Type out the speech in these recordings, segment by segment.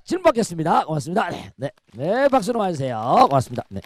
질문 받겠습니다. 고맙습니다. 네, 네, 네, 박수로 와주세요. 고맙습니다. 네,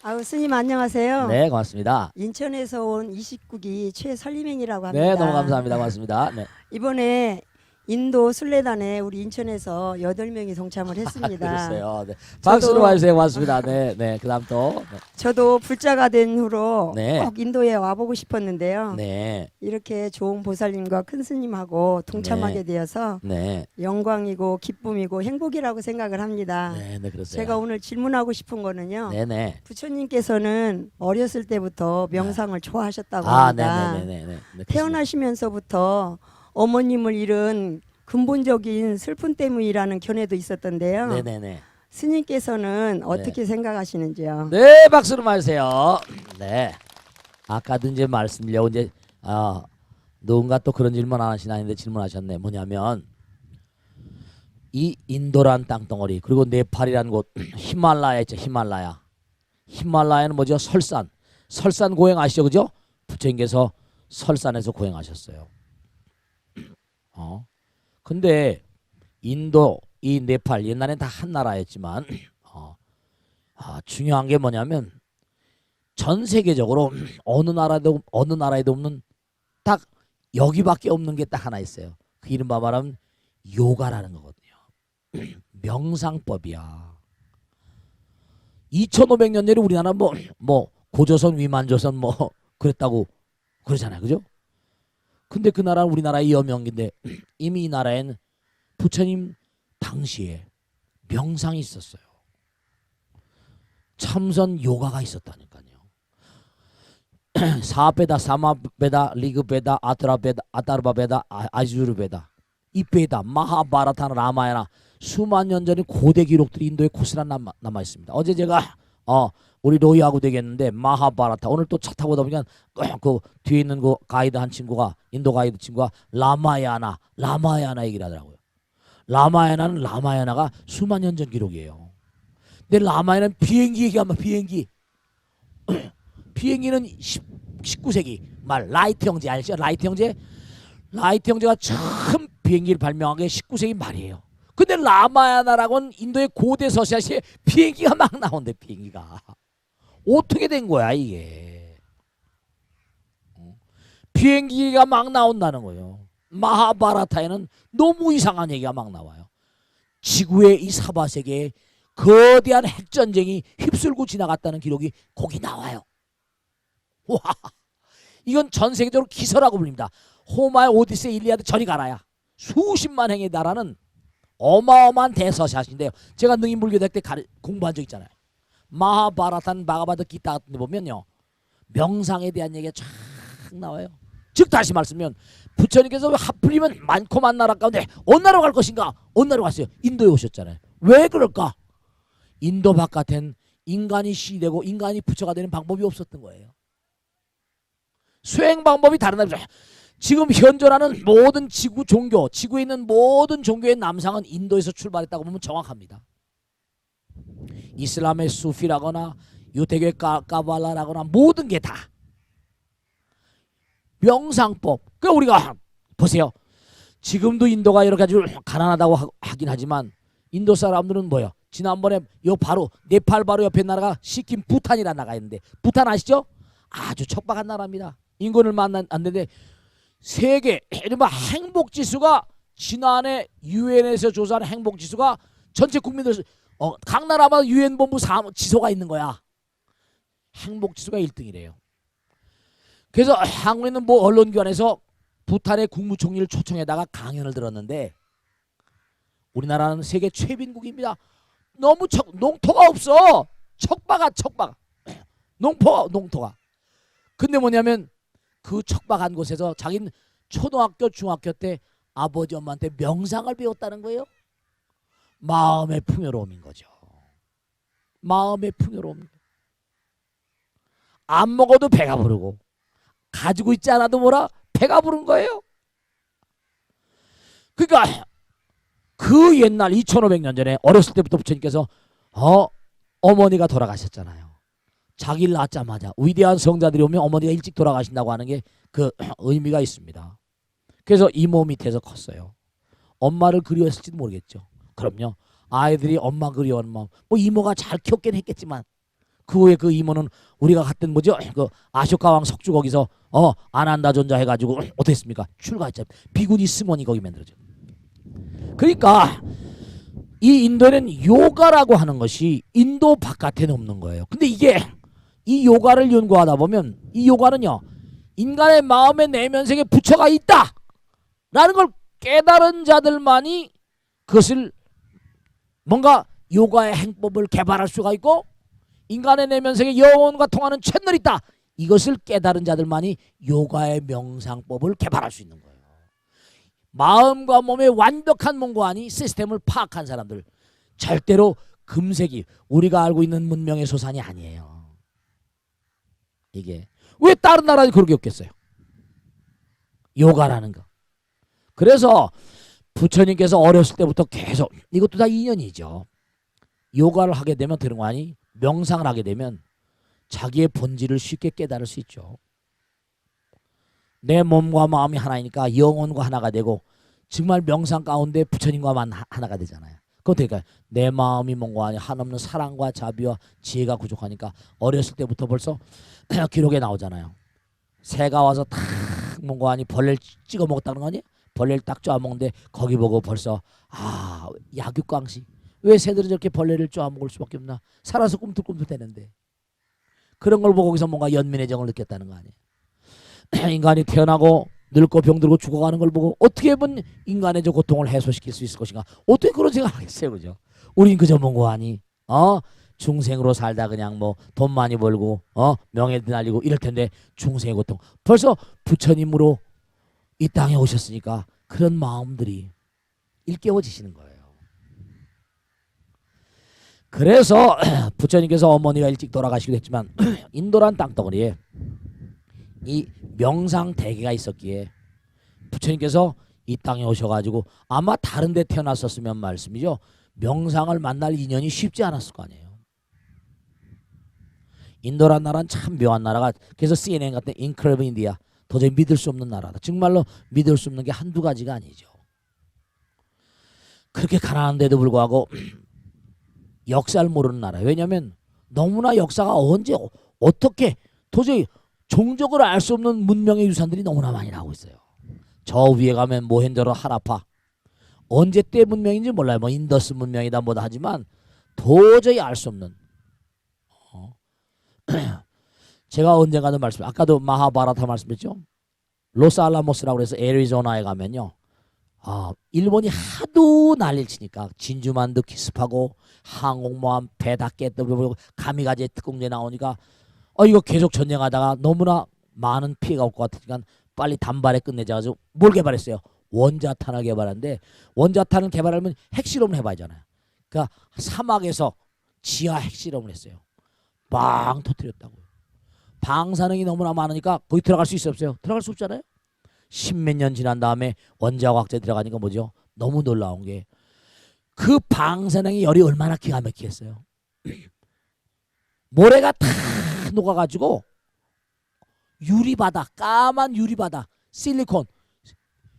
아우 스님 안녕하세요. 네, 고맙습니다. 인천에서 온 29기 최설림행이라고 합니다. 네, 너무 감사합니다. 고맙습니다. 네, 이번에 인도 순례단에 우리 인천에서 8명이 동참을 했습니다. 그랬어요. 네, 박수로 와주세요. 고맙습니다. 네, 네, 그다음 또, 저도 불자가 된 후로 네. 꼭 인도에 와보고 싶었는데요. 네, 이렇게 좋은 보살님과 큰 스님하고 동참하게 네. 되어서 네, 영광이고 기쁨이고 행복이라고 생각을 합니다. 네, 네, 그렇어요. 제가 오늘 질문하고 싶은 거는요. 네, 네. 부처님께서는 어렸을 때부터 명상을 좋아하셨다고 아, 네, 합니다. 네, 네, 네, 네. 네, 그렇습니다. 태어나시면서부터 어머님을 잃은 근본적인 슬픔 때문이라는 견해도 있었던데요. 네, 네, 네. 스님께서는 어떻게 생각하시는지요? 네, 박수로 맞으세요. 네. 아까도 이제 말씀드리려고 이제 누군가 또 그런 질문 안 하시나 했는데 질문하셨네. 뭐냐면 이 인도란 땅덩어리 그리고 네팔이라는 곳 히말라야 있죠. 히말라야. 히말라야는 뭐죠? 설산. 설산 고행 아시죠? 그죠? 부처님께서 설산에서 고행하셨어요. 근데 인도 이 네팔 옛날엔 다 한 나라였지만 중요한 게 뭐냐면 전 세계적으로 어느 나라에도 없는 딱 여기밖에 없는 게 딱 하나 있어요. 그 이른바 말하면 요가라는 거거든요. 명상법이야. 2500년 전에 우리나라 뭐 고조선 위만조선 뭐 그랬다고 그러잖아요. 그죠? 근데 그 나라는 우리나라의 여명인데 이미 이 나라에는 부처님 당시에 명상이 있었어요. 참선 요가가 있었다니까요. 사베다, 사마베다, 리그베다, 아트라베다, 아타르바베다, 아주르베다, 이 베다, 마하바라타, 라마야나 수만 년 전의 고대 기록들이 인도에 고스란히 남아 있습니다. 어제 제가 우리 로이하고 되겠는데 마하바라타 오늘 또 차 타고 오다 보니까 그 뒤에 있는 그 가이드 한 친구가 인도 가이드 친구가 라마야나 얘기를 하더라고요. 라마야나가 수만 년 전 기록이에요. 근데 라마야나는 비행기 얘기하면 비행기는 19세기 말 라이트 형제 알죠? 라이트 형제가 처음 비행기를 발명한 게 19세기 말이에요. 근데 라마야나라고는 인도의 고대 서시아시에 비행기가 막 나온대. 비행기가 어떻게 된 거야 이게? 비행기가 막 나온다는 거예요. 마하바라타에는 너무 이상한 얘기가 막 나와요. 지구의 이 사바세계에 거대한 핵전쟁이 휩쓸고 지나갔다는 기록이 거기 나와요. 와, 이건 전 세계적으로 기서라고 불립니다. 호마의 오디세이, 일리아드 저리 가라야. 수십만 행의 나라는 어마어마한 대서사신데요. 제가 능인불교대 때 공부한 적 있잖아요. 마하바라탄 바가바드 기타 같은 데 보면요. 명상에 대한 얘기가 쫙 나와요. 즉 다시 말씀하면 부처님께서 하필이면 많고만 나라 가운데 어느 나라로 갈 것인가? 어느 나라로 갔어요? 인도에 오셨잖아요. 왜 그럴까? 인도 바깥엔 인간이 시되고 인간이 부처가 되는 방법이 없었던 거예요. 수행 방법이 다른 나라죠. 지금 현존하는 모든 지구 종교, 지구에 있는 모든 종교의 남상은 인도에서 출발했다고 보면 정확합니다. 이슬람의 수피라거나 유대교의 까발라라거나 모든 게 다 명상법. 그러니까 우리가 보세요. 지금도 인도가 여러 가지로 가난하다고 하긴 하지만 인도 사람들은 뭐예요? 지난번에 요 바로 네팔 바로 옆에 나라가 시킴 부탄이라는 나라가 있는데 부탄 아시죠? 아주 척박한 나라입니다. 인구를 만났는데 세계 이른바 행복지수가 지난해 유엔에서 조사한 행복지수가 전체 국민들 각 나라마다 유엔 본부 지소가 있는 거야. 행복지수가 1등이래요. 그래서 한국에 있는 뭐 언론기관에서 부탄의 국무총리를 초청해다가 강연을 들었는데 우리나라는 세계 최빈국입니다. 너무 농토가 없어. 척박아. 농토가. 근데 뭐냐면 그 척박한 곳에서 자기는 초등학교, 중학교 때 아버지 엄마한테 명상을 배웠다는 거예요. 마음의 풍요로움인 거죠. 마음의 풍요로움. 안 먹어도 배가 부르고 가지고 있지 않아도 배가 부른 거예요. 그러니까 그 옛날 2500년 전에 어렸을 때부터 부처님께서 어머니가 돌아가셨잖아요. 자기를 낳자마자 위대한 성자들이 오면 어머니가 일찍 돌아가신다고 하는 게 그 의미가 있습니다. 그래서 이모 밑에서 컸어요. 엄마를 그리웠을지도 모르겠죠. 그럼요. 아이들이 엄마 그리워하는 마음. 뭐 이모가 잘 키웠긴 했겠지만 그 후에 그 이모는 우리가 갔던 뭐죠? 그 아쇼카왕 석주 거기서 아난다 존자 해가지고 어땠습니까? 출가했죠. 비구니 승원이 거기 만들어져. 그러니까 이 인도에는 요가라고 하는 것이 인도 바깥에는 없는 거예요. 근데 이게 이 요가를 연구하다 보면 이 요가는요 인간의 마음의 내면색에 부처가 있다라는 걸 깨달은 자들만이 그것을 뭔가 요가의 행법을 개발할 수가 있고 인간의 내면색에 영혼과 통하는 채널이 있다. 이것을 깨달은 자들만이 요가의 명상법을 개발할 수 있는 거예요. 마음과 몸의 완벽한 몸과안이 시스템을 파악한 사람들 절대로 금색이 우리가 알고 있는 문명의 소산이 아니에요. 이게 왜 다른 나라는 그렇게 없겠어요? 요가라는 거. 그래서 부처님께서 어렸을 때부터 계속 이것도 다 인연이죠. 요가를 하게 되면 되는 거 아니? 명상을 하게 되면 자기의 본질을 쉽게 깨달을 수 있죠. 내 몸과 마음이 하나이니까 영혼과 하나가 되고 정말 명상 가운데 부처님과 하나가 되잖아요. 그러니까 내 마음이 몸과 안에 한없는 사랑과 자비와 지혜가 부족하니까 어렸을 때부터 벌써 기록에 나오잖아요. 새가 와서 탁 몸과 안에 벌레를 찍어 먹었다는 거 아니에요? 벌레를 딱 쪼아먹는데 거기 보고 벌써 약육강식 왜 새들은 저렇게 벌레를 쪼아먹을 수밖에 없나? 살아서 꿈틀꿈틀 대는데 그런 걸 보고 거기서 뭔가 연민의 정을 느꼈다는 거 아니에요. 인간이 태어나고 늙고 병들고 죽어가는 걸 보고 어떻게 하면 인간의 저 고통을 해소시킬 수 있을 것인가? 어떻게 그런 생각을 하겠어요, 그죠? 우린 그저 뭔고 하니 중생으로 살다 그냥 뭐 돈 많이 벌고 명예 날리고 이럴 텐데 중생의 고통 벌써 부처님으로 이 땅에 오셨으니까 그런 마음들이 일깨워지시는 거예요. 그래서 부처님께서 어머니가 일찍 돌아가시기도 했지만 인도란 땅덩어리에 이 명상 대계가 있었기에 부처님께서 이 땅에 오셔가지고 아마 다른 데 태어났었으면 말씀이죠. 명상을 만날 인연이 쉽지 않았을 거 아니에요. 인도란 나라는 참 묘한 나라가 그래서 CNN 같은 인크레디블 인디아 도저히 믿을 수 없는 나라다. 정말로 믿을 수 없는 게 한두 가지가 아니죠. 그렇게 가난한데도 불구하고 역사를 모르는 나라. 왜냐하면 너무나 역사가 언제 어떻게 도저히 종적을 알 수 없는 문명의 유산들이 너무나 많이 나오고 있어요. 저 위에 가면 모헨조로 하라파 언제 때 문명인지 몰라요. 뭐 인더스 문명이다 뭐다 하지만 도저히 알 수 없는 제가 언젠가도 아까도 마하바라타 말씀했죠. 로스알라모스라고 해서 애리조나에 가면요. 일본이 하도 난리를 치니까 진주만두 기습하고 항공모함 배다 깼다고 가미가제 특공대 나오니까 이거 계속 전쟁하다가 너무나 많은 피해가 올 것 같으니까 빨리 단발에 끝내자 가지고 뭘 개발했어요? 원자탄을 개발하는데 원자탄을 개발하면 핵실험을 해봐야 하잖아요. 그러니까 사막에서 지하 핵실험을 했어요. 빵 터뜨렸다고요. 방사능이 너무나 많으니까 거기 들어갈 수 있어요 없어요? 들어갈 수 없잖아요. 십몇 년 지난 다음에 원자과학제 들어가니까 뭐죠? 너무 놀라운 게 그 방사능의 열이 얼마나 기가 막히겠어요. 모래가 다 녹아가지고 유리바다, 까만 유리바다, 실리콘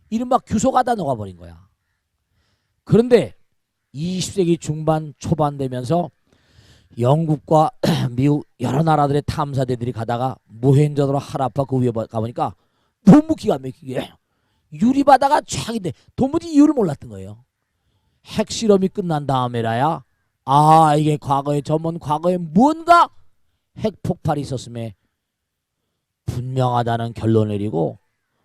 이른바 규소가 다 녹아버린 거야. 그런데 20세기 중반 초반 되면서 영국과 미국 여러 나라들의 탐사대들이 가다가 모헨조다로 하라파 그 위에 가보니까 너무 기가 막히게 유리바다가 쫙인데 도무지 이유를 몰랐던 거예요. 핵실험이 끝난 다음에라야 이게 과거에 과거에 뭔가 핵폭발이 있었음에 분명하다는 결론을 내리고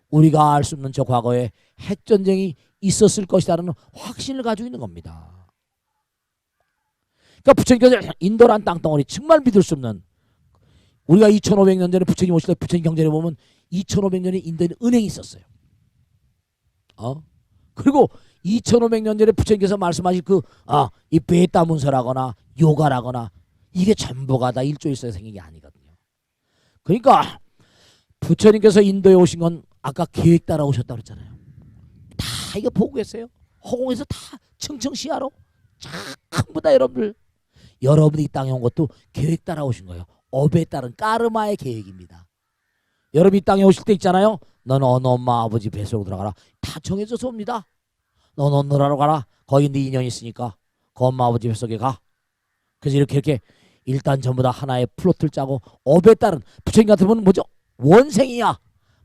우리가 알 수 없는 저 과거에 핵전쟁이 있었을 것이라는 확신을 가지고 있는 겁니다. 그러니까 부처님께서 인도란 땅덩어리 정말 믿을 수 없는 우리가 2500년 전에 부처님 오실 때 부처님 경전에 보면 2500년에 인도에는 은행이 있었어요. 그리고 2500년 전에 부처님께서 말씀하신 이 베타 문서라거나 요가라거나 이게 전부가 다 일조에서 생긴 게 아니거든요. 그러니까 부처님께서 인도에 오신 건 아까 계획 따라 오셨다고 그랬잖아요. 다 이거 보고 계세요. 허공에서 다 청청시야로 전부 다 여러분이 이 땅에 온 것도 계획 따라 오신 거예요. 업에 따른 까르마의 계획입니다. 여러분이 이 땅에 오실 때 있잖아요. 너는 어느 엄마 아버지 뱃속으로 들어가라. 다 정해져서 옵니다. 너는 어느 나라로 가라. 거기 네 인연이 있으니까. 그 엄마 아버지 뱃속에 가. 그래서 이렇게 일단 전부 다 하나의 플로트를 짜고 업에 따른 부처님 같은 분은 뭐죠? 원생이야.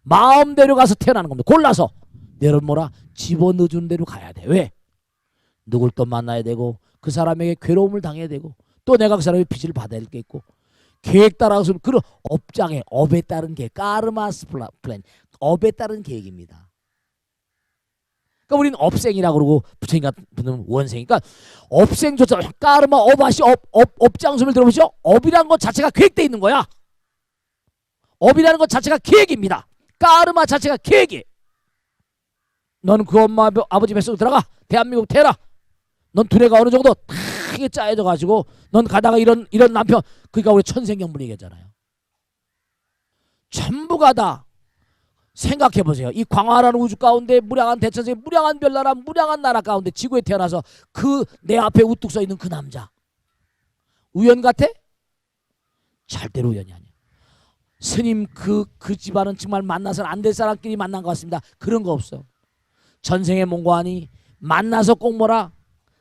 마음대로 가서 태어나는 겁니다. 골라서 내를 뭐라 집어넣어주는 대로 가야 돼. 왜? 누굴 또 만나야 되고 그 사람에게 괴로움을 당해야 되고 또 내가 그 사람의 빚을 받아야 될 게 있고 계획 따라서 그런 업장에 업에 따른 계획 까르마스 플랜 업에 따른 계획입니다. 그러니까 우리는 업생이라고 그러고 부처님 같은 분은 원생이니까 업생조차 까르마 업하시 업장수를 들어보시죠. 업이라는 것 자체가 계획되어 있는 거야. 업이라는 것 자체가 계획입니다. 까르마 자체가 계획이에요. 너는 그 엄마 아버지 뱃속에 들어가 대한민국 태어나. 넌 두뇌가 어느 정도 크게 짜여져 가지고 넌 가다가 이런 남편 그러니까 우리 천생연분 얘기했잖아요. 전부가 다 생각해 보세요. 이 광활한 우주 가운데 무량한 대천세 무량한 별나라 무량한 나라 가운데 지구에 태어나서 그 내 앞에 우뚝 서 있는 그 남자 우연 같아? 절대로 우연이 아니야. 스님 그 집안은 정말 만나서는 안 될 사람끼리 만난 것 같습니다. 그런 거 없어. 전생의 몽고하니 만나서 꼭 뭐라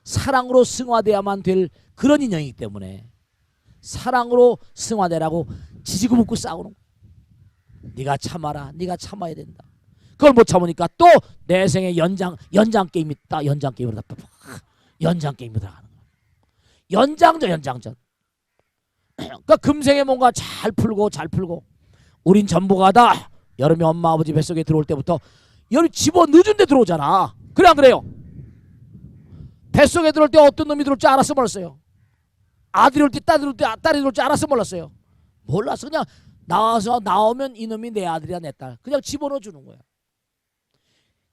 사랑으로 승화돼야만 될 그런 인연이기 때문에 사랑으로 승화되라고 지지고 볶고 싸우는 거야. 네가 참아라. 네가 참아야 된다. 그걸 못 참으니까 또 내 생에 연장 게임이 있다. 연장 게임으로 다 연장 게임으로 들어가는 거야. 연장전. 그러니까 금생에 뭔가 잘 풀고 우린 전부가 다 여름에 엄마 아버지 뱃속에 들어올 때부터 여름 집어넣은 데 들어오잖아. 그래 안 그래요? 뱃속에 들어올 때 어떤 놈이 들어올 줄 알았어 몰랐어요? 아들이 올 때 딸이 들어올 줄 알았어 몰랐어요? 몰랐어. 그냥 나오면 이놈이 내 아들이야 내 딸. 그냥 집어넣어 주는 거야.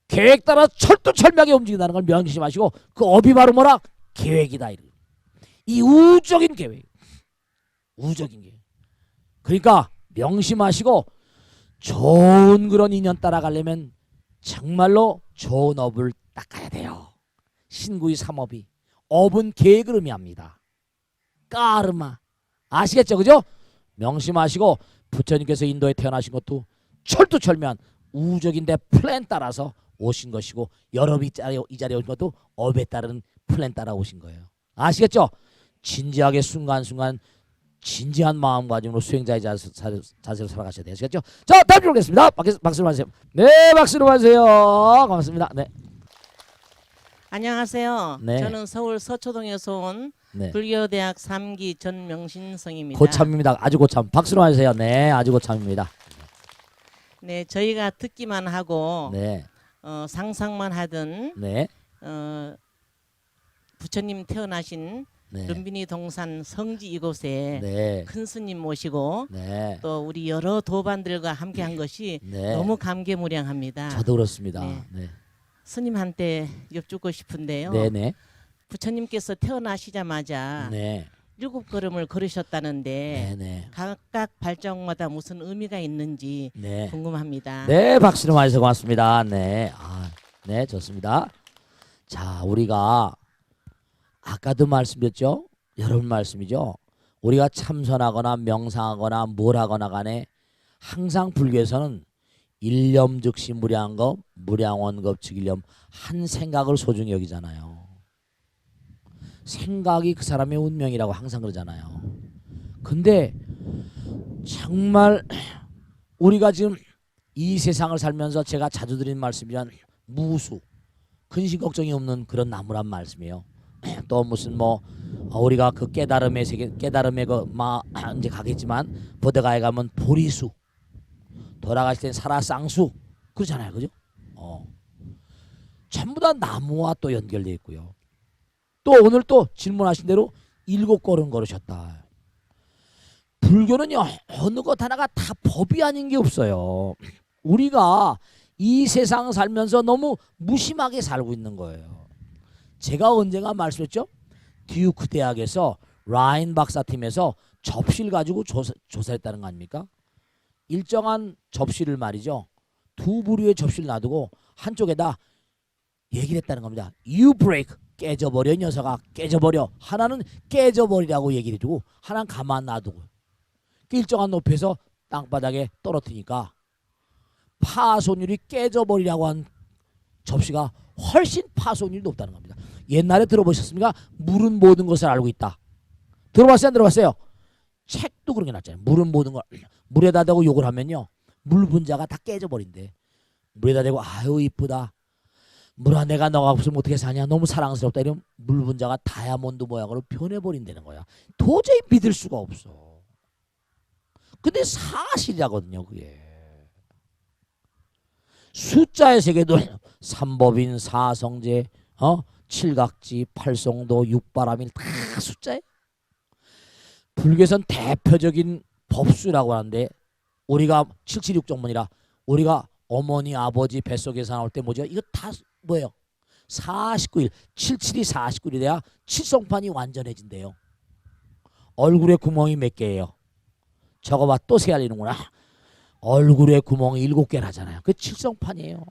계획 따라 철두철미하게 움직인다는 걸 명심하시고 그 업이 바로 뭐라? 계획이다. 이 우적인 계획. 그러니까 명심하시고 좋은 그런 인연 따라가려면 정말로 좋은 업을 닦아야 돼요. 신구의 삼업이 업은 계획을 의미합니다. 까르마 아시겠죠? 그죠? 명심하시고 부처님께서 인도에 태어나신 것도 철두철미한 우적인데 플랜 따라서 오신 것이고 여러분이 이 자리에 오신 것도 업에 따른 플랜 따라 오신 거예요. 아시겠죠? 진지하게 순간순간 진지한 마음가짐으로 수행자의 자세로 살아가셔야 되겠죠? 자, 다음 주 보겠습니다. 박수로 하세요. 네, 박수로 하세요. 고맙습니다. 네. 안녕하세요. 네. 저는 서울 서초동에서 온 네. 불교대학 3기 전명신성입니다. 고참입니다. 아주 고참. 박수로 하세요. 네, 아주 고참입니다. 네, 저희가 듣기만 하고 네, 상상만 하던 네, 부처님 태어나신 네, 룸비니 동산 성지 이곳에 네, 큰 스님 모시고 네, 또 우리 여러 도반들과 함께한 것이 네. 너무 감개무량합니다. 저도 그렇습니다. 네. 네, 스님한테 여쭙고 싶은데요. 네, 네, 부처님께서 태어나시자마자 네, 7걸음을 걸으셨다는데 네, 네, 각각 발정마다 무슨 의미가 있는지 네. 궁금합니다. 네, 박수로 많이 해서 고맙습니다. 네, 네, 좋습니다. 자, 우리가 아까도 말씀드렸죠? 여러분 말씀이죠? 우리가 참선하거나 명상하거나 뭘 하거나 간에 항상 불교에서는 일념즉시 무량겁, 무량원겁 즉일념 한 생각을 소중히 여기잖아요. 생각이 그 사람의 운명이라고 항상 그러잖아요. 근데 정말 우리가 지금 이 세상을 살면서 제가 자주 드리는 말씀이란 무수, 근심 걱정이 없는 그런 나무란 말씀이에요. 또 무슨 우리가 그 깨달음의 세계 깨달음의 이제 가겠지만 보대가에 가면 보리수 돌아가실 땐 살아쌍수 그러잖아요. 그죠? 전부 다 나무와 또 연결되어 있고요. 또 오늘 또 질문하신 대로 7걸음 걸으셨다. 불교는요 어느 것 하나가 다 법이 아닌 게 없어요. 우리가 이 세상 살면서 너무 무심하게 살고 있는 거예요. 제가 언젠가 말씀했죠. 듀크 대학에서 라인 박사팀에서 접시를 가지고 조사했다는 거 아닙니까? 일정한 접시를 말이죠. 두 부류의 접시를 놔두고 한쪽에다 얘기를 했다는 겁니다. You break, 깨져버려 이 녀석아, 깨져버려. 하나는 깨져버리라고 얘기를 해주고 하나는 가만 놔두고 일정한 높이에서 땅바닥에 떨어뜨리니까 파손율이 깨져버리라고 한 접시가 훨씬 파손율이 높다는 겁니다. 옛날에 들어보셨습니까? 물은 모든 것을 알고 있다. 들어봤어요? 안 들어봤어요? 책도 그런 게 났잖아요. 물은 모든 걸 물에다 대고 욕을 하면요, 물 분자가 다 깨져버린대. 물에다 대고 아유 이쁘다, 물아 내가 너가 없으면 어떻게 사냐, 너무 사랑스럽다, 이러면 물 분자가 다이아몬드 모양으로 변해버린다는 거야. 도저히 믿을 수가 없어. 근데 사실이라거든요. 그게 숫자의 세계도 삼법인, 사성제, 칠각지, 팔성도, 육바람일 다 숫자예요. 불교에선 대표적인 법수라고 하는데, 우리가 776정문이라 우리가 어머니 아버지 뱃속에서 나올 때 뭐죠? 이거 다 뭐예요? 49일, 77이 49일이 돼야 칠성판이 완전해진대요. 얼굴에 구멍이 몇 개예요? 저거 봐, 또 세알리는구나. 얼굴에 구멍이 7개라잖아요. 그 칠성판이에요.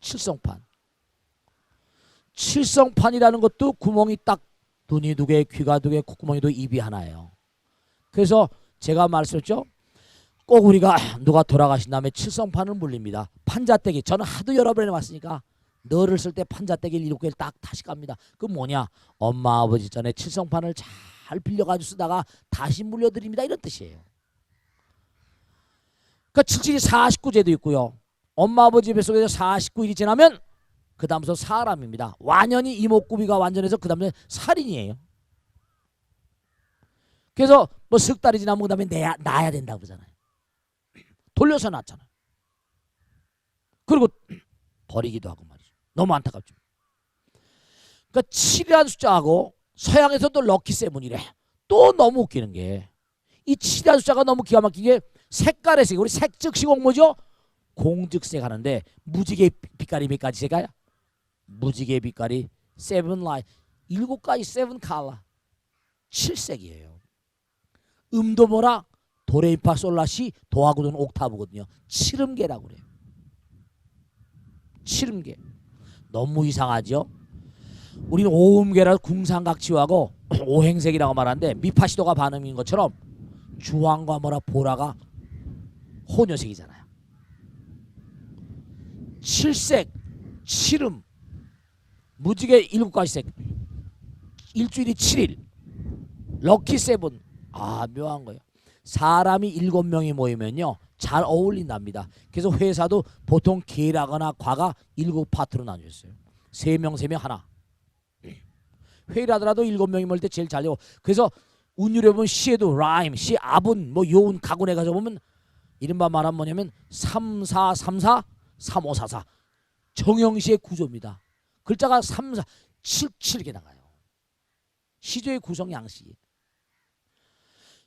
칠성판. 칠성판이라는 것도 구멍이 딱 눈이 2개, 귀가 2개, 콧구멍이 2개, 입이 하나예요. 그래서 제가 말씀했죠. 꼭 우리가 누가 돌아가신 다음에 칠성판을 물립니다. 판자떼기. 저는 하도 여러 번 해왔으니까 너를 쓸 때 판자떼기를 7개를 딱 다시 깝니다. 그 뭐냐? 엄마 아버지 전에 칠성판을 잘 빌려가지고 쓰다가 다시 물려드립니다. 이런 뜻이에요. 그러니까 77이 49제도 있고요. 엄마 아버지 뱃속에서 49일이 지나면 그 다음부터 사람입니다. 완연히 이목구비가 완전해서 그 다음에 살인이에요. 그래서 뭐 석 달이 지나면 그 다음에 나야 된다고 그러잖아요. 돌려서 낳잖아요. 그리고 버리기도 하고 말이죠. 너무 안타깝죠. 그러니까 7이라는 숫자하고 서양에서도 럭키 세븐이래. 또 너무 웃기는 게, 이 7이라는 숫자가 너무 기가 막힌 게 색깔의 색. 우리 색즉시공 뭐죠? 공즉색 하는데 무지개 빛깔이 몇 가지 색깔이야? 무지개 빛깔이 7 라인, 7가지 7 컬러, 7색이에요. 음도 뭐라? 도레미파 솔라시 도하고도는 옥타브거든요. 7음계라고 그래요. 7음계. 너무 이상하죠? 우리는 5음계라 궁상각치하고 오행색이라고 말하는데, 미파시도가 반음인 것처럼 주황과 뭐라 보라가 혼효색이잖아요. 7색, 7음, 무지개 7가지 색, 일주일이 7일, 럭키 세븐. 아, 묘한 거예요. 사람이 7명이 모이면요 잘 어울린답니다. 그래서 회사도 보통 계라거나 과가 7파트로 나뉘었어요. 3명 3명 하나. 회의를 하더라도 7명이 모일 때 제일 잘 되고, 그래서 운율에 보면 시에도 라임, 시, 아분, 뭐 요운, 가군에 가서 보면 이른바 말하면 뭐냐면 3434, 3544 정형시의 구조입니다. 글자가 3, 4, 7, 7개 나가요. 시조의 구성 양식.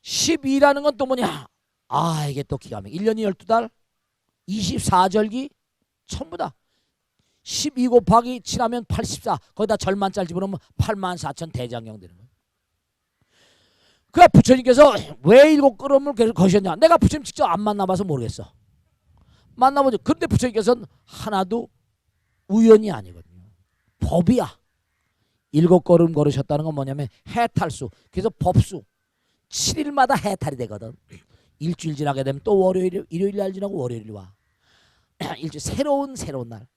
12라는 건 또 뭐냐? 아, 이게 또 기가 막혀. 1년이 12달, 24절기 전부 다 12 곱하기 7하면 84. 거기다 절만짤 집어넣으면 84,000 대장경 되는 거예요. 그래, 부처님께서 왜 7걸음을 계속 거셨냐? 내가 부처님 직접 안 만나봐서 모르겠어. 만나보죠. 근데 부처님께서는 하나도 우연이 아니거든요. 법이야. 7걸음 걸으셨다는 건 뭐냐면 해탈수. 그래서 법수. 7일마다 해탈이 되거든. 일주일 지나게 되면 또 월요일, 일요일 날 지나고 월요일이 와. 일주일 새로운 날.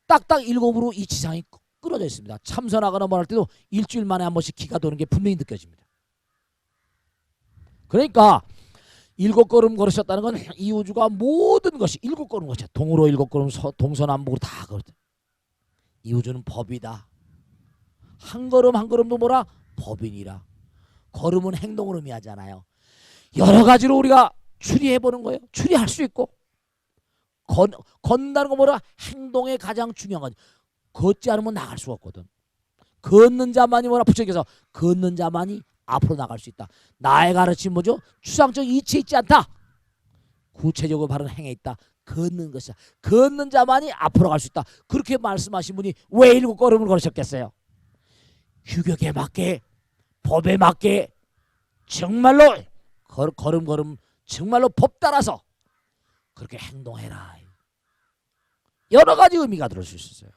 딱딱 7으로 이 지상이 끊어져 있습니다. 참선하거나 뭐 할 때도 일주일 만에 한 번씩 기가 도는 게 분명히 느껴집니다. 그러니까 7걸음 걸으셨다는 건 이 우주가 모든 것이 7걸음 것이야. 동으로 7걸음, 동서남북으로 다 걸었다. 이 우주는 법이다. 한 걸음 한 걸음도 뭐라? 법이니라. 걸음은 행동을 의미하잖아요. 여러 가지로 우리가 추리해보는 거예요. 추리할 수 있고, 걷는다는 거 뭐라? 행동의 가장 중요한 건 걷지 않으면 나갈 수가 없거든. 걷는 자만이 뭐라? 부처님께서 걷는 자만이 앞으로 나갈 수 있다. 나의 가르침 뭐죠? 추상적 이치에 있지 않다. 구체적으로 바른 행에 있다. 걷는 것이야. 걷는 자만이 앞으로 갈 수 있다. 그렇게 말씀하신 분이 왜 7걸음을 걸으셨겠어요? 규격에 맞게, 법에 맞게, 정말로 걸음 정말로 법 따라서 그렇게 행동해라. 여러 가지 의미가 들을 수 있었어요.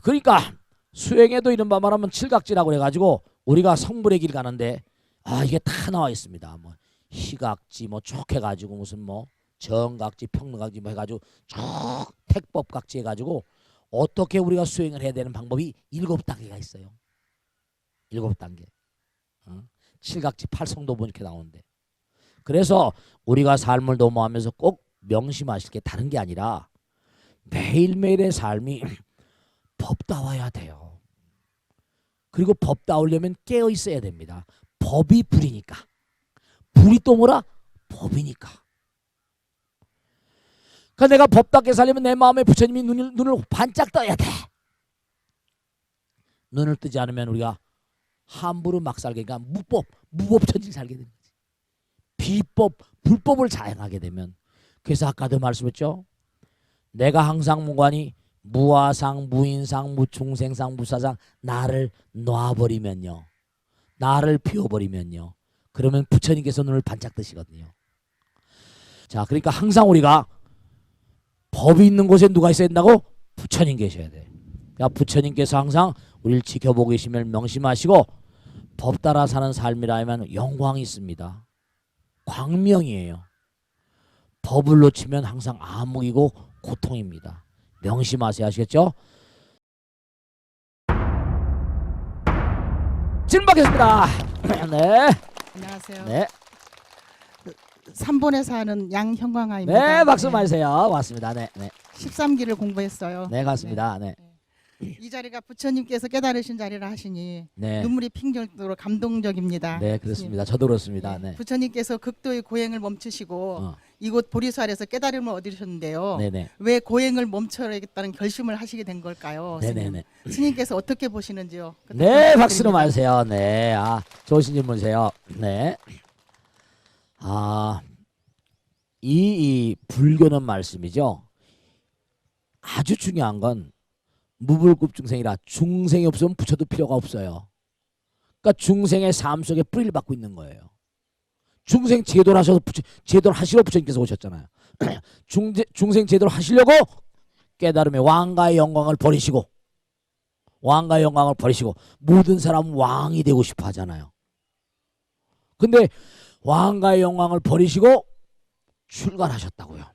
그러니까 수행에도 이른바 말하면 칠각지라고 해가지고 우리가 성불의 길 가는데, 아, 이게 다 나와 있습니다. 뭐 희각지 뭐 쭉 해가지고 무슨 뭐 정각지, 평각지 뭐 해가지고 쭉 택법각지 해가지고 어떻게 우리가 수행을 해야 되는 방법이 7단계가 있어요. 7단계. 칠각지 팔성도 이렇게 나오는데. 그래서 우리가 삶을 도모하면서 꼭 명심하실 게 다른 게 아니라 매일매일의 삶이 법다워야 돼요. 그리고 법다우려면 깨어 있어야 됩니다. 법이 불이니까. 불이 또 뭐라? 법이니까. 그러니까 내가 법답게 살려면 내 마음에 부처님이 눈을 반짝 떠야 돼. 눈을 뜨지 않으면 우리가 함부로 막 살게, 그러니까 무법천지 살게 되는 거지. 비법, 불법을 자행하게 되면. 그래서 아까도 말씀했죠. 내가 항상 무관이 무아상, 무인상, 무중생상, 무사상 나를 놔버리면요. 나를 비워버리면요. 그러면 부처님께서 눈을 반짝 뜨시거든요. 자, 그러니까 항상 우리가 법이 있는 곳에 누가 있어야 된다고? 부처님 계셔야 돼. 그러니까 부처님께서 항상 우리를 지켜보고 계시면 명심하시고 법 따라 사는 삶이라면 영광이 있습니다. 광명이에요. 법을 놓치면 항상 암흑이고 고통입니다. 명심하세요. 아시겠죠? 질문 받겠습니다. 네. 안녕하세요. 네. 삼본에 사는 양형광아입니다. 네, 박수 많이 주세요. 맞습니다. 네. 네. 13기를 공부했어요. 네, 같습니다. 네. 이 자리가 부처님께서 깨달으신 자리라 하시니 네. 눈물이 핑절도록 감동적입니다. 네, 그렇습니다. 저도 그렇습니다. 네. 부처님께서 극도의 고행을 멈추시고 이곳 보리수아에서 깨달음을 얻으셨는데요. 네네. 왜 고행을 멈춰야겠다는 결심을 하시게 된 걸까요? 네네네. 스님께서 어떻게 보시는지요? 네, 박수로 맞으세요. 네, 좋으신 질문이세요. 네. 이 불교는 말씀이죠. 아주 중요한 건 무불급 중생이라 중생이 없으면 부처도 필요가 없어요. 그러니까 중생의 삶 속에 뿌리를 받고 있는 거예요. 중생 제도를 하셔서 제도를 하시러 부처님께서 오셨잖아요. 중생 제도를 하시려고 깨달음의 왕가의 영광을 버리시고 모든 사람은 왕이 되고 싶어 하잖아요. 근데 왕가의 영광을 버리시고 출가하셨다고요.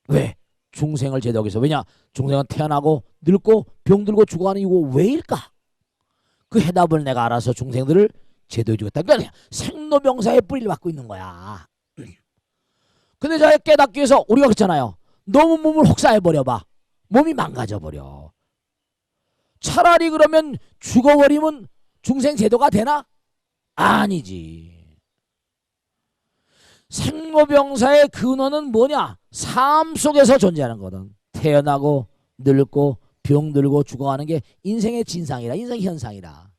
왜? 중생을 제도하기 위해서. 왜냐? 중생은 태어나고 늙고 병들고 죽어가는 이거 왜일까? 그 해답을 내가 알아서 중생들을 제도해 주겠다. 그러니까 생로병사의 뿌리를 받고 있는 거야. 근데 저 깨닫기 위해서 우리가 그렇잖아요. 너무 몸을 혹사해버려봐. 몸이 망가져버려. 차라리 그러면 죽어버리면 중생 제도가 되나? 아니지. 생로병사의 근원은 뭐냐? 삶 속에서 존재하는 거든. 태어나고 늙고 병들고 죽어가는 게 인생의 진상이라, 인생의 현상이라.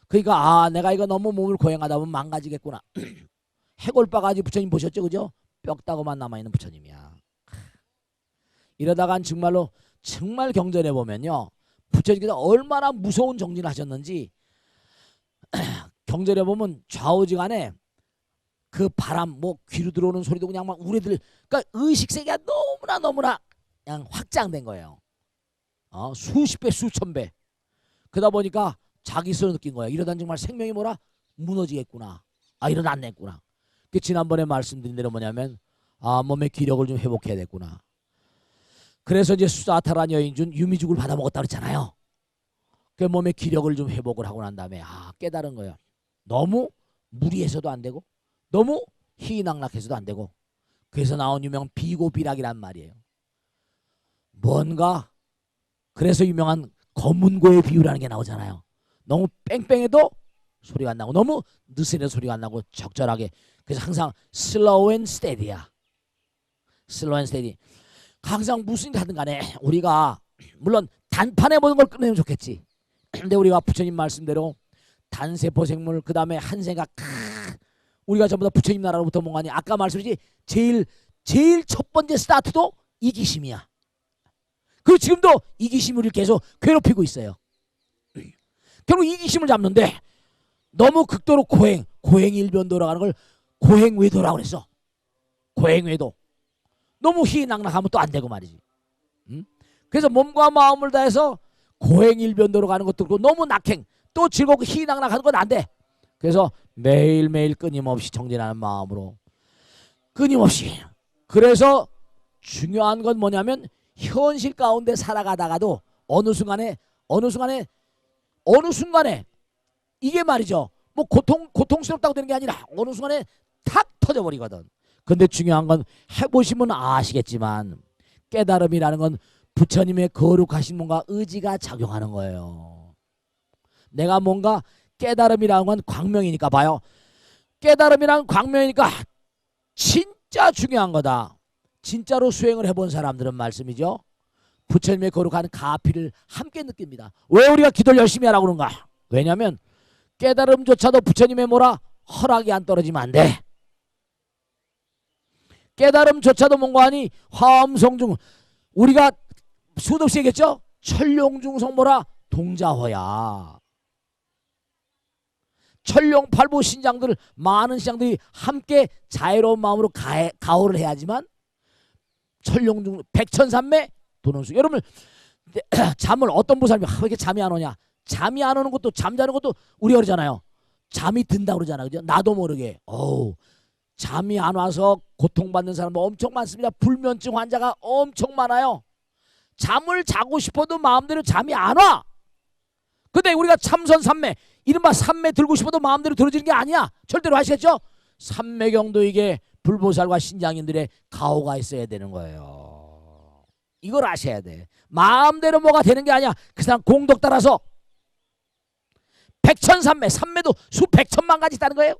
그러니까 내가 이거 너무 몸을 고행하다 보면 망가지겠구나. 해골바가지 부처님 보셨죠? 그죠? 뼈다구만 남아있는 부처님이야. 이러다간 정말 경전해 보면요. 부처님께서 얼마나 무서운 정진을 하셨는지 경전해 보면 좌우지간에 그 바람 귀로 들어오는 소리도 그냥 막 우리들, 그러니까 의식 세계가 너무나 그냥 확장된 거예요. 수십 배 수천 배. 그러다 보니까 자기 스스로 느낀 거예요. 이러다 정말 생명이 무너지겠구나. 이러다 안 냈구나. 그 지난번에 말씀드린 대로 뭐냐면 몸의 기력을 좀 회복해야 됐구나. 그래서 이제 수사타란 여인준 유미죽을 받아 먹었다 그랬잖아요. 그 몸의 기력을 좀 회복을 하고 난 다음에 깨달은 거예요. 너무 무리해서도 안 되고 너무 희낙락해서도 안 되고. 그래서 나온 유명한 비고비락이란 말이에요. 뭔가 그래서 유명한 검은고의 비유라는 게 나오잖아요. 너무 뺑뺑해도 소리가 안 나고 너무 느슨해도 소리가 안 나고 적절하게. 그래서 항상 슬로우 앤 스테디야. 슬로우 앤 스테디. 항상 무슨 일 하든 간에 우리가 물론 단판에 모든 걸 끝내면 좋겠지. 근데 우리가 부처님 말씀대로 단세포 생물 그 다음에 한세가 우리가 전부 다 부처님 나라로부터 뭔가니 아까 말씀드렸지 제일 첫 번째 스타트도 이기심이야. 그리고 지금도 이기심이 우리를 계속 괴롭히고 있어요. 결국 이기심을 잡는데 너무 극도로 고행일변도라고 하는 걸 고행외도라고 그랬어. 고행외도. 너무 희낙락하면 또 안 되고 말이지. 그래서 몸과 마음을 다해서 고행일변도로 가는 것도 그렇고 너무 낙행 또 즐겁고 희낙락하는 건 안 돼. 그래서 매일매일 끊임없이 정진하는 마음으로 끊임없이. 그래서 중요한 건 뭐냐면 현실 가운데 살아가다가도 어느 순간에 이게 말이죠. 뭐 고통스럽다고 되는 게 아니라 어느 순간에 탁 터져버리거든. 근데 중요한 건 해보시면 아시겠지만 깨달음이라는 건 부처님의 거룩하신 뭔가 의지가 작용하는 거예요. 내가 뭔가 깨달음이라는 건 광명이니까 봐요. 깨달음이란 광명이니까 진짜 중요한 거다. 진짜로 수행을 해본 사람들은 말씀이죠. 부처님의 거룩한 가피를 함께 느낍니다. 왜 우리가 기도를 열심히 하라고 그런가? 왜냐하면 깨달음조차도 부처님의 뭐라 허락이 안 떨어지면 안 돼. 깨달음조차도 뭔가 하니 화엄성중 우리가 수도 없이 얘기했죠. 천룡중성 뭐라 동자호야. 천룡팔부 신장들 많은 신장들이 함께 자애로운 마음으로 가호를 해야지만 천룡중 백천삼매 도는수. 여러분 잠을 어떤 보살이 왜 이렇게 잠이 안 오냐? 잠이 안 오는 것도 잠자는 것도 우리 그러잖아요. 잠이 든다 그러잖아요. 그죠? 나도 모르게. 잠이 안 와서 고통받는 사람 엄청 많습니다. 불면증 환자가 엄청 많아요. 잠을 자고 싶어도 마음대로 잠이 안 와. 근데 우리가 참선삼매 이른바 삼매 들고 싶어도 마음대로 들어지는 게 아니야. 절대로 아시겠죠? 삼매경도 이게 불보살과 신장인들의 가호가 있어야 되는 거예요. 이걸 아셔야 돼. 마음대로 뭐가 되는 게 아니야. 그 사람 공덕 따라서 백천삼매, 삼매도 수백천만 가지 있다는 거예요.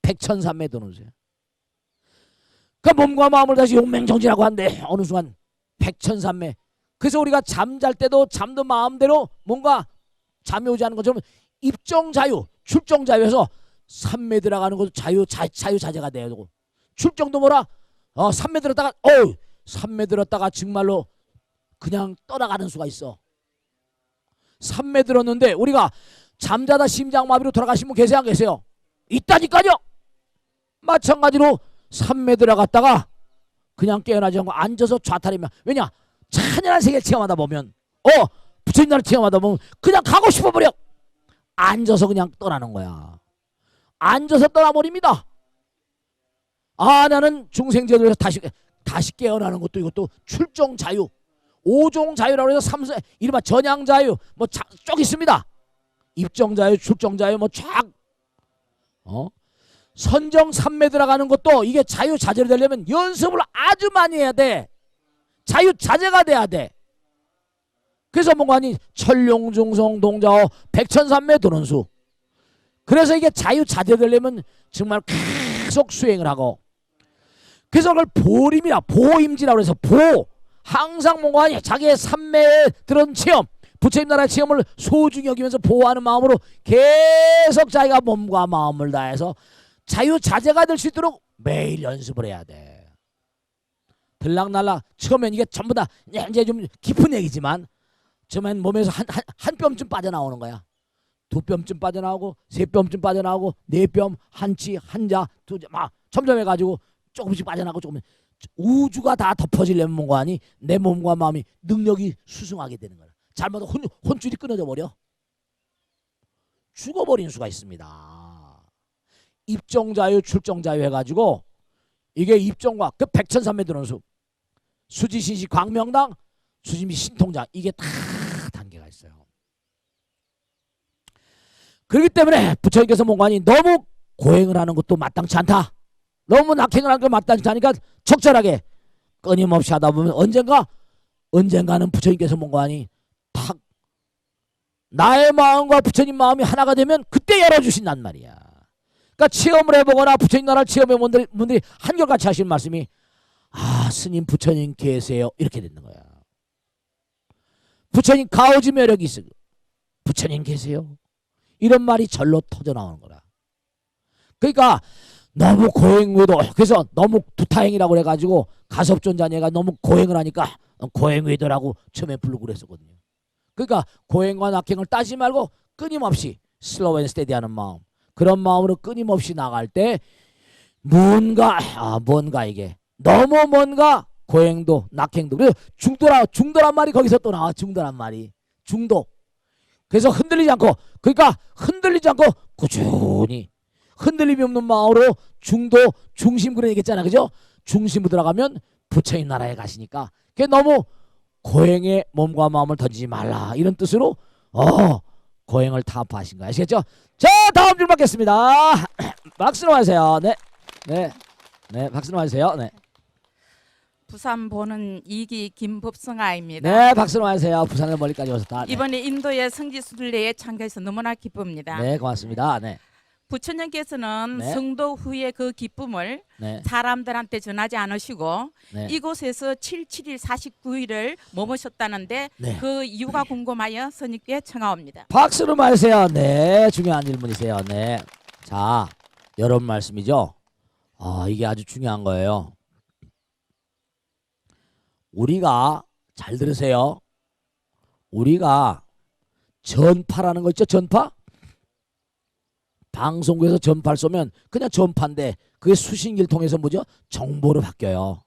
백천삼매 도는수요. 그 몸과 마음을 다시 용맹정진하고 한데 어느 순간 백천삼매. 그래서 우리가 잠잘 때도 잠도 마음대로 뭔가 잠이 오지 않는 것처럼 입정자유, 출정자유에서 삼매 들어가는 것도 자유자재가 돼야 되고 출정도 뭐라 삼매 들었다가 삼매 들었다가 정말로 그냥 떠나가는 수가 있어. 삼매 들었는데 우리가 잠자다 심장마비로 돌아가신 분 계세요 안 계세요? 있다니까요. 마찬가지로 삼매 들어갔다가 그냥 깨어나지 않고 앉아서 좌탈이면 왜냐? 찬연한 세계를 체험하다 보면 부처님 나라를 체험하다 보면 그냥 가고 싶어버려. 앉아서 그냥 떠나는 거야. 앉아서 떠나버립니다. 나는 중생제도에서 다시 깨어나는 것도 이것도 출정자유 5종 자유라고 해서 이른바 전향자유 뭐 쭉 있습니다. 입정자유 출정자유 뭐 쫙 선정 삼매 들어가는 것도 이게 자유자재로 되려면 연습을 아주 많이 해야 돼. 자유자재가 돼야 돼. 그래서 뭔가 아니 천룡중성 동자호 백천삼매 도는수. 그래서 이게 자유자재 되려면 정말 계속 수행을 하고 그래서 그걸 보림이라 보임지라고 해서 항상 뭔가 아니 자기의 삼매에 들은 체험 부처님 나라의 체험을 소중히 여기면서 보호하는 마음으로 계속 자기가 몸과 마음을 다해서 자유자재가 될 수 있도록 매일 연습을 해야 돼. 들락날락 처음엔 이게 전부 다 이제 좀 깊은 얘기지만 처음엔 몸에서 한 뼘쯤 빠져나오는 거야. 2뼘쯤 빠져나오고 3뼘쯤 빠져나오고 4뼘 한치 한자 두자 막 점점 해가지고 조금씩 빠져나오고 조금 우주가 다 덮어지려면 뭔가 하니 내 몸과 마음이 능력이 수승하게 되는 거야. 잘못 혼줄이 끊어져 버려. 죽어버리는 수가 있습니다. 입정자유 출정자유 해가지고 이게 입정과 그 백천삼매 들어수 수지신시 광명당 수지미 신통자 이게 다 단계가 있어요. 그렇기 때문에 부처님께서 뭔가 하니 너무 고행을 하는 것도 마땅치 않다. 너무 낙행을 하는 게 마땅치 않으니까 적절하게 끊임없이 하다 보면 언젠가는 부처님께서 뭔가 하니 탁 나의 마음과 부처님 마음이 하나가 되면 그때 열어주신단 말이야. 그러니까 체험을 해보거나 부처님 나라를 체험해 본 분들이 한결같이 하시는 말씀이 스님 부처님 계세요 이렇게 되는 거야. 부처님 가오지 매력이 있어. 부처님 계세요 이런 말이 절로 터져 나오는 거라. 그러니까 너무 고행외도 그래서 너무 두타행이라고 그래가지고 가섭존자녀가 너무 고행을 하니까 고행외도라고 처음에 부르고 그랬었거든요. 그러니까 고행과 낙행을 따지지 말고 끊임없이 슬로우 앤 스테디하는 마음 그런 마음으로 끊임없이 나갈 때 뭔가 이게 너무 뭔가 고행도 낙행도 그래서 중도란 말이 거기서 또 나와. 중도란 말이 중도. 그래서 흔들리지 않고 꾸준히 흔들림이 없는 마음으로 중도 중심 그런 얘기했잖아. 그죠? 중심으로 들어가면 부처님 나라에 가시니까 그게 너무 고행에 몸과 마음을 던지지 말라 이런 뜻으로 고행을 타파하신 거예요. 아시겠죠? 자, 다음 줄 받겠습니다. 박수로 하세요. 네, 네, 네, 박수로 하세요. 네, 부산 보는 이기 김법성아입니다. 네, 박수로 하세요. 부산에 멀리까지 오셨다. 네. 이번에 인도의 성지순례에 참가해서 너무나 기쁩니다. 네, 고맙습니다. 네, 부처님께서는 네. 성도 후의 그 기쁨을 네, 사람들한테 전하지 않으시고 네. 이곳에서 77일 49일을 머무셨다는데 네. 그 이유가 궁금하여 스님께 청하옵니다. 박수로 마세요. 네, 중요한 질문이세요. 네, 자, 여러분 말씀이죠. 이게 아주 중요한 거예요. 우리가 잘 들으세요. 우리가 전파라는 거 있죠. 전파. 방송국에서 전파를 쏘면 그냥 전파인데 그게 수신기를 통해서 뭐죠? 정보로 바뀌어요.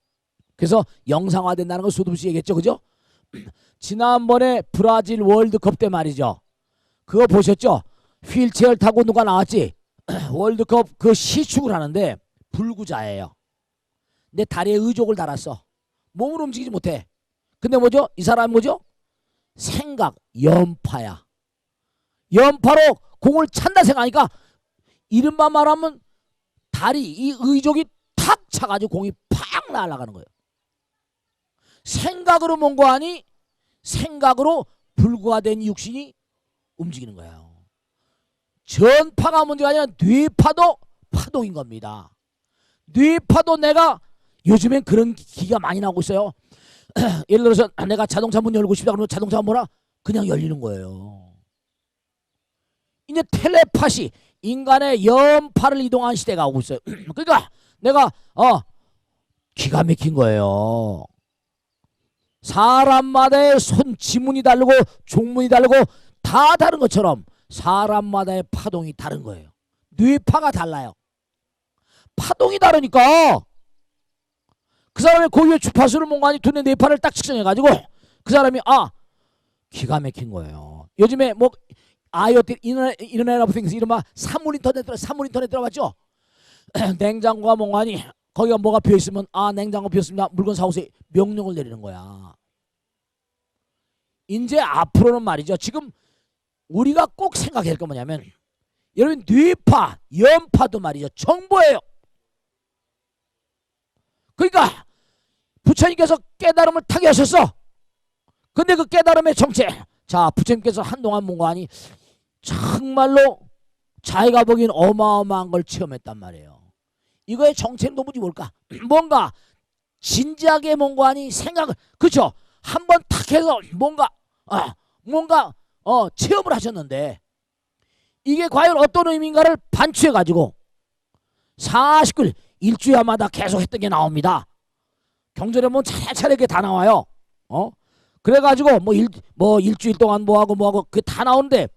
그래서 영상화된다는 걸 수도 없이 얘기했죠. 그죠? 지난번에 브라질 월드컵 때 말이죠. 그거 보셨죠? 휠체어를 타고 누가 나왔지? 월드컵 그 시축을 하는데 불구자예요. 내 다리에 의족을 달았어. 몸을 움직이지 못해. 근데 뭐죠? 이 사람 뭐죠? 생각, 연파야. 연파로 공을 찬다 생각하니까 이른바 말하면 다리, 이 의족이 탁 차가지고 공이 팍 날아가는 거예요. 생각으로 뭔 거 아니? 생각으로 불구화된 육신이 움직이는 거예요. 전파가 문제가 아니라 뇌파도 파동인 겁니다. 뇌파도 내가 요즘엔 그런 기가 많이 나오고 있어요. 예를 들어서 내가 자동차 문 열고 싶다 그러면 자동차가 뭐라? 그냥 열리는 거예요. 이제 텔레파시, 인간의 연파를 이동한 시대가 오고 있어요. 그러니까 내가 기가 막힌 거예요. 사람마다의 손 지문이 다르고 종문이 다르고 다 다른 것처럼 사람마다의 파동이 다른 거예요. 뇌파가 달라요. 파동이 다르니까 그 사람의 고유의 주파수를 뭔가 두뇌 뇌파를 딱 측정해가지고 그 사람이 기가 막힌 거예요. 요즘에 뭐 IoT 인터넷 오브 띵스 이른바 사물 인터넷 들어봤죠? 냉장고가 뭔가니 거기가 뭐가 비어 있으면 냉장고 비었습니다. 물건 사오세요. 명령을 내리는 거야. 이제 앞으로는 말이죠. 지금 우리가 꼭 생각해야 할 건 뭐냐면 여러분 뇌파, 연파도 말이죠. 정보예요. 그러니까 부처님께서 깨달음을 타게 하셨어. 근데 그 깨달음의 정체, 자 부처님께서 한동안 뭔가 아니 정말로 자기가 보기엔 어마어마한 걸 체험했단 말이에요. 이거의 정체는 도무지 뭘까? 뭔가 진지하게 뭔가 아니 생각을, 그렇죠? 한번 탁 해서 뭔가 체험을 하셨는데 이게 과연 어떤 의미인가를 반추해가지고 49일 일주일마다 계속 했던 게 나옵니다. 경전에 보면 차례차례 다 나와요. 그래가지고 뭐 일주일 동안 뭐하고 그 다 나오는데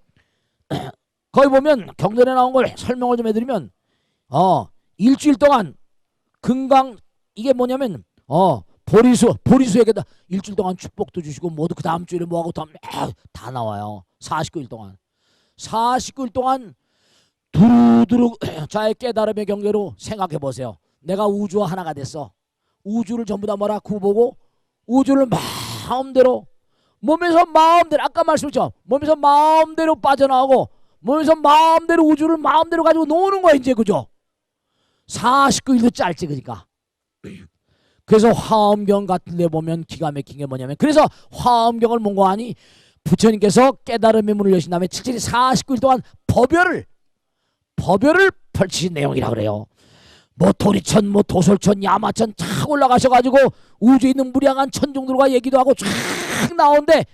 거기 보면 경전에 나온 걸 설명을 좀 해드리면 일주일 동안 금강 이게 뭐냐면 보리수에게다 일주일 동안 축복도 주시고 모두 그 다음 주일에 뭐하고 다 나와요. 49일 동안 49일 동안 두루두루 자의 깨달음의 경계로 생각해 보세요. 내가 우주와 하나가 됐어. 우주를 전부 다 뭐라 구보고 우주를 마음대로 몸에서 마음대로 아까 말씀했죠. 몸에서 마음대로 빠져나오고 몸에서 마음대로 우주를 마음대로 가지고 노는 거야 이제. 그죠? 49일도 짧지. 그러니까 그래서 화엄경 같은 데 보면 기가 막힌 게 뭐냐면 그래서 화엄경을 뭔가 하니 부처님께서 깨달음의 문을 여신 다음에 77일 49일 동안 법요를 펼치신 내용이라 그래요. 뭐 도리천, 뭐 도솔천, 야마천 쫙 올라가셔가지고 우주에 있는 무량한 천종들과 얘기도 하고 쫙 나오는데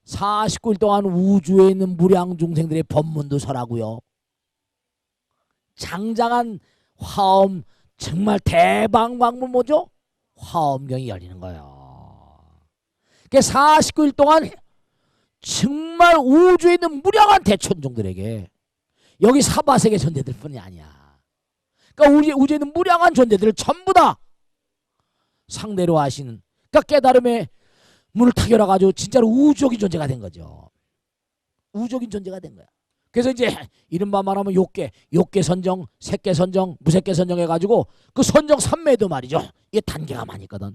49일 동안 우주에 있는 무량 중생들의 법문도 설하고요. 장장한 화엄 정말 대박 방문 뭐죠? 화엄경이 열리는 거예요. 그게 49일 동안 정말 우주에 있는 무량한 대천종들에게 여기 사바세계 존재들 뿐이 아니야. 그러니까 우주에 있는 무량한 존재들을 전부 다 상대로 하시는, 그러니까 깨달음의 문을 타결해가지고 진짜로 우주적인 존재가 된 거죠. 우주적인 존재가 된 거야. 그래서 이제 이른바 말하면 욕계 선정, 색계 선정, 무색계 선정 해가지고 그 선정 3매도 말이죠. 이게 단계가 많이 있거든.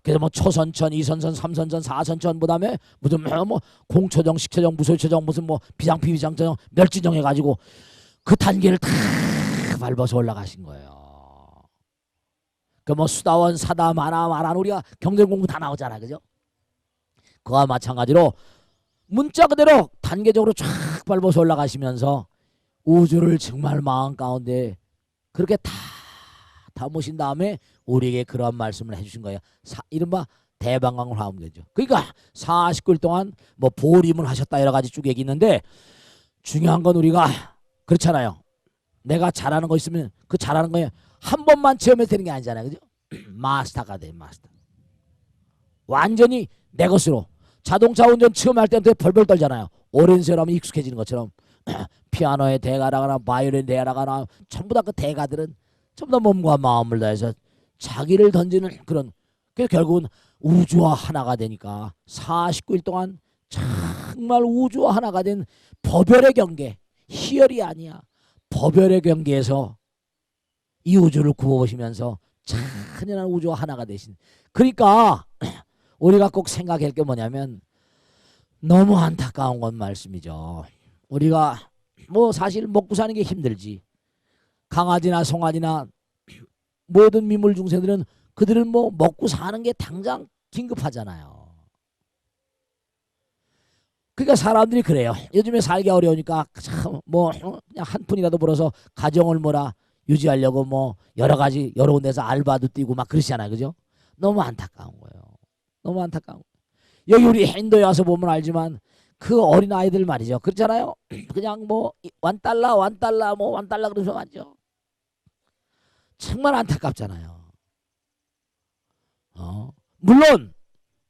그래서 뭐 초선천, 이선천, 삼선천, 사선천, 그다음에 무슨 뭐 공초정, 식초정, 무소초정, 무슨 뭐 비상, 비비상초정, 멸진정 해가지고 그 단계를 다 밟아서 올라가신 거예요. 그 뭐 수다원, 사다, 마나 우리가 경제 공부 다 나오잖아, 그죠? 그와 마찬가지로 문자 그대로 단계적으로 쫙 밟아서 올라가시면서 우주를 정말 마음 가운데 그렇게 다 담으신 다음에 우리에게 그러한 말씀을 해주신 거예요. 이른바 대방광을 화엄계죠. 그러니까 49일 동안 뭐 보림을 하셨다 여러 가지 쭉 얘기 있는데 중요한 건 우리가 그렇잖아요. 내가 잘하는 거 있으면 그 잘하는 거에 한 번만 체험해도 되는 게 아니잖아요, 그죠? 마스터가 돼, 마스터. 완전히 내 것으로. 자동차 운전 처음 할 때는 벌벌 떨잖아요. 오랜 세월하면 익숙해지는 것처럼 피아노의 대가라거나 바이올린 대가라거나 전부 다 그 대가들은 전부 다 몸과 마음을 다해서 자기를 던지는 그런, 그래서 결국은 우주와 하나가 되니까 49일 동안 정말 우주와 하나가 된 법열의 경계, 희열이 아니야. 법열의 경계에서 이 우주를 구워보시면서 찬연한 우주와 하나가 되신. 그러니까 우리가 꼭 생각할 게 뭐냐면 너무 안타까운 건 말씀이죠. 우리가 뭐 사실 먹고 사는 게 힘들지. 강아지나 송아지나 모든 미물 중생들은 그들은 뭐 먹고 사는 게 당장 긴급하잖아요. 그러니까 사람들이 그래요. 요즘에 살기 어려우니까 참 뭐 그냥 한 푼이라도 벌어서 가정을 뭐라 유지하려고 뭐 여러 가지 여러 군데서 알바도 뛰고 막 그러시잖아요, 그죠? 너무 안타까운 거예요. 너무 안타까운 거예요. 여기 우리 인도에 와서 보면 알지만 그 어린 아이들 말이죠. 그렇잖아요. 그냥 뭐 $1 뭐 $1 그러면서 맞죠. 정말 안타깝잖아요. 물론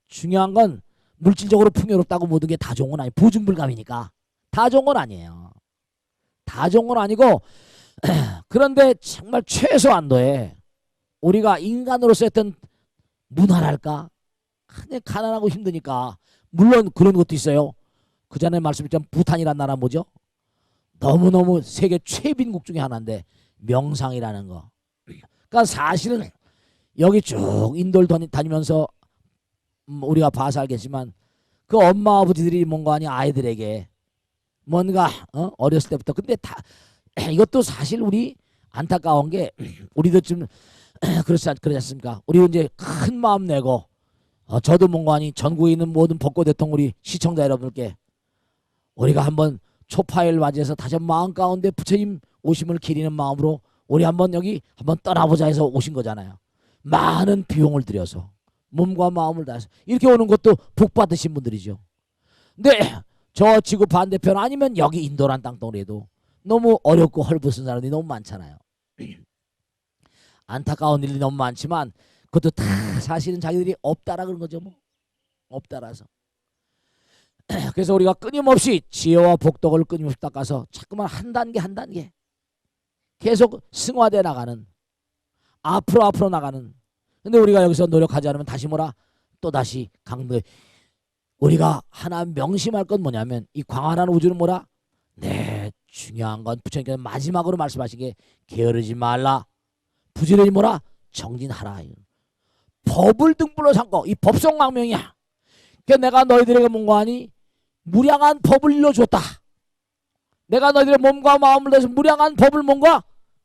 중요한 건 물질적으로 풍요롭다고 모든 게 다 좋은 건 아니에요. 보증불감이니까 다 좋은 건 아니에요. 다 좋은 건 아니고 그런데 정말 최소한도에 우리가 인간으로서 했던 문화랄까? 가난하고 힘드니까 물론 그런 것도 있어요. 그 전에 말씀드렸지만 부탄이라는 나라 뭐죠? 너무너무 세계 최빈국 중에 하나인데 명상이라는 거. 그러니까 사실은 여기 쭉 인도를 다니면서 우리가 봐서 알겠지만 그 엄마 아버지들이 뭔가 아니 아이들에게 뭔가 어렸을 때부터 근데 다 이것도 사실 우리 안타까운 게 우리도 좀 그렇지 않습니까? 우리 이제 큰 마음 내고 저도 뭔가 아니 전국에 있는 모든 벚꽃 대통 우리 시청자 여러분께 우리가 한번 초파일 맞이해서 다시 한번 마음 가운데 부처님 오심을 기리는 마음으로 우리 한번 여기 한번 떠나보자 해서 오신 거잖아요. 많은 비용을 들여서 몸과 마음을 다해서 이렇게 오는 것도 복 받으신 분들이죠. 근데 저 지구 반대편 아니면 여기 인도란 땅덩어리에도 너무 어렵고 헐벗은 사람들이 너무 많잖아요. 안타까운 일이 너무 많지만 그것도 다 사실은 자기들이 없다라 그런 거죠. 뭐 없다라서. 그래서 우리가 끊임없이 지혜와 복덕을 끊임없이 닦아서 자꾸만 한 단계 한 단계 계속 승화돼 나가는 앞으로 나가는. 근데 우리가 여기서 노력하지 않으면 다시 뭐라 또다시 강도. 우리가 하나 명심할 건 뭐냐면 이 광활한 우주는 뭐라? 네, 중요한 건 부처님께서 마지막으로 말씀하신 게 게으르지 말라. 부지런히 뭐라? 정진하라. 법을 등불로 삼고 이 법성망명이야. 그러니까 내가 너희들에게 뭔가 하니 무량한 법을 일러줬다. 내가 너희들의 몸과 마음을 다해서 무량한 법을 뭔가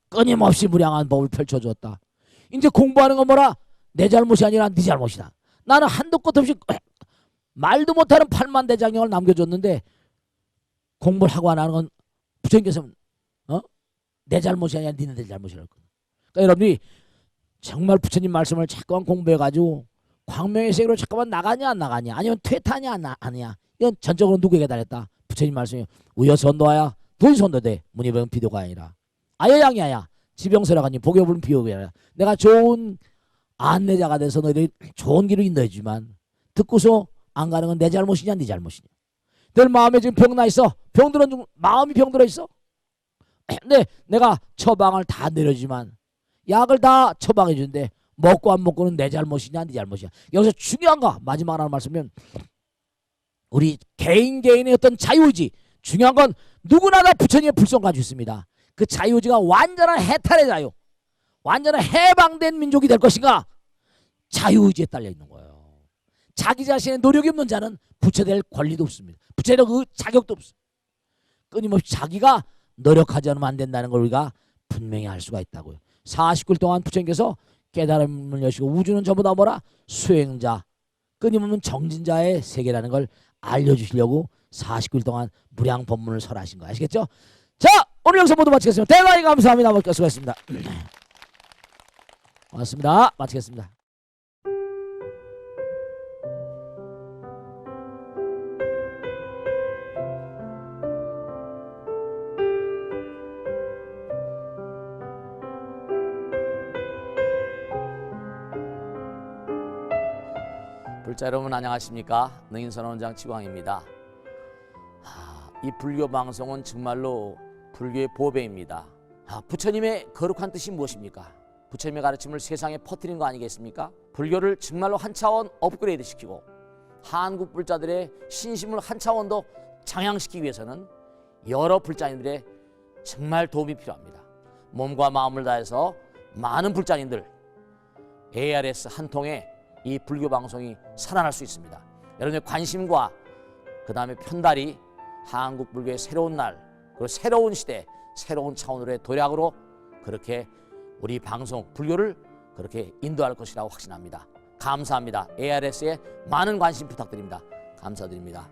끊임없이 무량한 법을 펼쳐줬다. 이제 공부하는 건 뭐라? 내 잘못이 아니라 네 잘못이다. 나는 한도 끝 없이 말도 못하는 8만 대장경을 남겨줬는데 공부를 하고 안 하는 건 부처님께서 내 잘못이 아니라 니네들 잘못이라고. 그러니까 여러분이 정말 부처님 말씀을 자꾸만 공부해가지고 광명의 세계로 자꾸만 나가냐 안 나가냐 아니면 퇴타냐 안 아니냐 이건 전적으로 누구에게 달했다. 부처님 말씀이 우여선도하야 도의선도돼 문의병 비도가 아니라 아여양이야 지병설아가니 복여불은 비호가 아니라 내가 좋은 안내자가 돼서 너희들이 좋은 길을 인도해주지만 듣고서 안 가는 건 내 잘못이냐 네 잘못이냐. 늘 마음에 지금 병 나 있어. 병들어 마음이 병들어 있어. 근데 내가 처방을 다 내려주지만 약을 다 처방해 주는데 먹고 안 먹고는 내 잘못이냐 네 잘못이냐. 여기서 중요한 거 마지막 하나 말씀은 우리 개인의 어떤 자유의지. 중요한 건 누구나 다 부처님의 불성 가지고 있습니다. 그 자유의지가 완전한 해탈의 자유, 완전한 해방된 민족이 될 것인가 자유의지에 딸려 있는 거예요. 자기 자신의 노력이 없는 자는 부처될 권리도 없습니다. 부처될 그 자격도 없어요. 끊임없이 자기가 노력하지 않으면 안 된다는 걸 우리가 분명히 알 수가 있다고요. 40일 동안 부처님께서 깨달음을 여시고 우주는 전부 다 뭐라? 수행자, 끊임없는 정진자의 세계라는 걸 알려주시려고 49일 동안 무량 법문을 설하신 거 아시겠죠? 자, 오늘 영상 모두 마치겠습니다. 대단히 감사합니다. 수고하셨습니다. 고맙습니다. 마치겠습니다. 불자 여러분 안녕하십니까? 능인선원장 지광입니다. 이 불교 방송은 정말로 불교의 보배입니다. 부처님의 거룩한 뜻이 무엇입니까? 부처님의 가르침을 세상에 퍼뜨린 거 아니겠습니까? 불교를 정말로 한 차원 업그레이드 시키고 한국 불자들의 신심을 한 차원 더 장양시키기 위해서는 여러 불자님들의 정말 도움이 필요합니다. 몸과 마음을 다해서 많은 불자님들 ARS 한 통에 이 불교 방송이 살아날 수 있습니다. 여러분의 관심과 그 다음에 편달이 한국 불교의 새로운 날, 그리고 새로운 시대, 새로운 차원으로의 도약으로 그렇게 우리 방송 불교를 그렇게 인도할 것이라고 확신합니다. 감사합니다. ARS에 많은 관심 부탁드립니다. 감사드립니다.